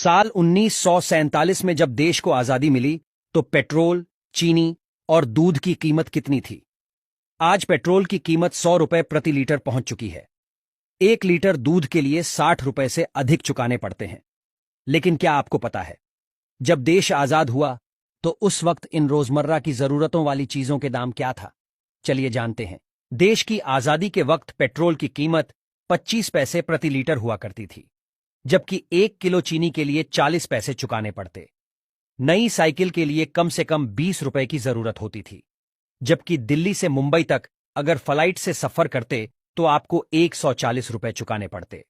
साल 1947 में जब देश को आजादी मिली तो पेट्रोल, चीनी और दूध की कीमत कितनी थी? आज पेट्रोल की कीमत 100 रुपए प्रति लीटर पहुंच चुकी है। 1 लीटर दूध के लिए 60 रुपए से अधिक चुकाने पड़ते हैं। लेकिन क्या आपको पता है, जब देश आजाद हुआ तो उस वक्त इन रोजमर्रा की जरूरतों वाली चीजों के दाम क्या था? चलिए जानते हैं। देश की आजादी के वक्त पेट्रोल की कीमत 25 पैसे प्रति लीटर हुआ करती थी, जबकि 1 किलो चीनी के लिए 40 पैसे चुकाने पड़ते। नई साइकिल के लिए कम से कम 20 रुपए की जरूरत होती थी, जबकि दिल्ली से मुंबई तक अगर फ्लाइट से सफर करते तो आपको 140 रुपए चुकाने पड़ते।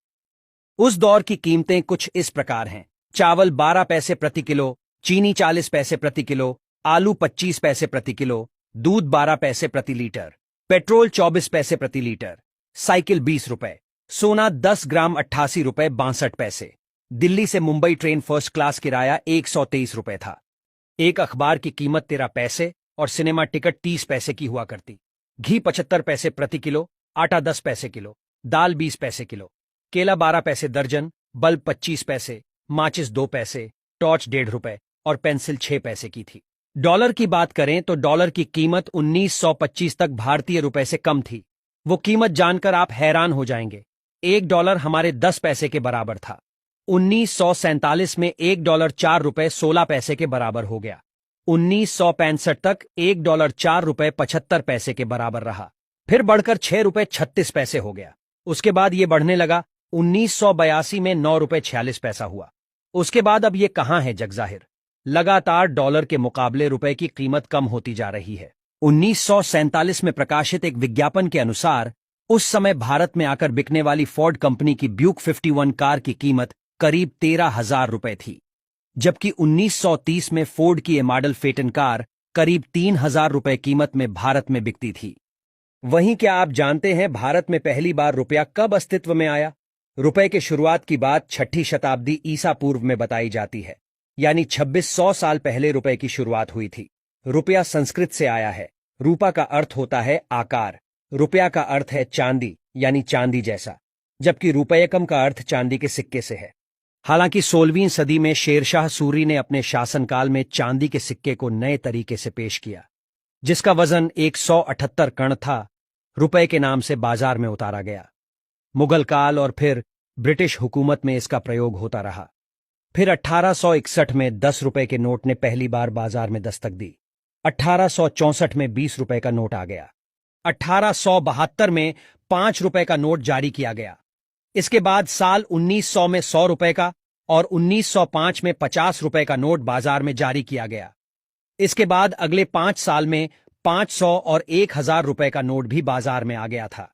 उस दौर की कीमतें कुछ इस प्रकार हैं। चावल 12 पैसे प्रति किलो, चीनी 40 पैसे प्रति किलो, आलू 25 पैसे प्रति किलो, दूध 12 पैसे प्रति लीटर, पेट्रोल 24 पैसे प्रति लीटर, साइकिल 20 रुपए, सोना 10 ग्राम 88 रुपए 62 पैसे। दिल्ली से मुंबई ट्रेन फर्स्ट क्लास किराया 123 रुपए था। एक अखबार की कीमत 13 पैसे और सिनेमा टिकट 30 पैसे की हुआ करती। घी 75 पैसे प्रति किलो, आटा 10 पैसे किलो, दाल 20 पैसे किलो, केला 12 पैसे दर्जन, बल्ब 25 पैसे, माचिस 2 पैसे, टॉर्च 1.5 रुपए और पेंसिल 6 पैसे की थी। डॉलर की बात करें तो डॉलर की कीमत 1925 तक भारतीय रुपए से कम थी। वो कीमत जानकर आप हैरान हो जाएंगे। 1 डॉलर हमारे 10 पैसे के बराबर था। 1947 में 1 डॉलर 4 रुपए 16 पैसे के बराबर हो गया। 1965 तक 1 डॉलर 4 रुपए 75 पैसे के बराबर रहा, फिर बढ़कर 6 रुपए 36 पैसे हो गया। उसके बाद ये बढ़ने लगा। 1982 में 9 रुपए 46 पैसा हुआ। उसके बाद अब ये कहां है जगजाहिर। लगातार डॉलर के मुकाबले रुपए की कीमत कम होती जा रही है। 1947 में प्रकाशित एक विज्ञापन के अनुसार उस समय भारत में आकर बिकने वाली फोर्ड कंपनी की ब्यूक 51 कार की कीमत करीब 13,000 रुपए थी, जबकि 1930 में फोर्ड की ये मॉडल फेटन कार करीब 3,000 रुपए कीमत में भारत में बिकती थी। वहीं क्या आप जानते हैं भारत में पहली बार रुपया कब अस्तित्व में आया? रुपए के शुरुआत की बात 6ठी शताब्दी ईसा पूर्व में बताई जाती है, यानी 2600 साल पहले रुपए की शुरुआत हुई थी। रुपया संस्कृत से आया है। रूपा का अर्थ होता है आकार, रुपया का अर्थ है चांदी यानी चांदी जैसा, जबकि रुपयकम का अर्थ चांदी के सिक्के से है। हालांकि 16वीं सदी में शेरशाह सूरी ने अपने शासनकाल में चांदी के सिक्के को नए तरीके से पेश किया, जिसका वजन 178 कण था। रुपए के नाम से बाजार में उतारा गया। मुगल काल और फिर ब्रिटिश हुकूमत में इसका प्रयोग होता रहा। फिर 1861 में 10 रुपए के नोट ने पहली बार बाजार में दस्तक दी। 1864 में 20 रुपए का नोट आ गया। 1872 में 5 रुपए का नोट जारी किया गया। इसके बाद साल 1900 में 100 रुपए का और 1905 में 50 रुपए का नोट बाजार में जारी किया गया। इसके बाद अगले 5 साल में 500 और 1000 रुपए का नोट भी बाजार में आ गया था।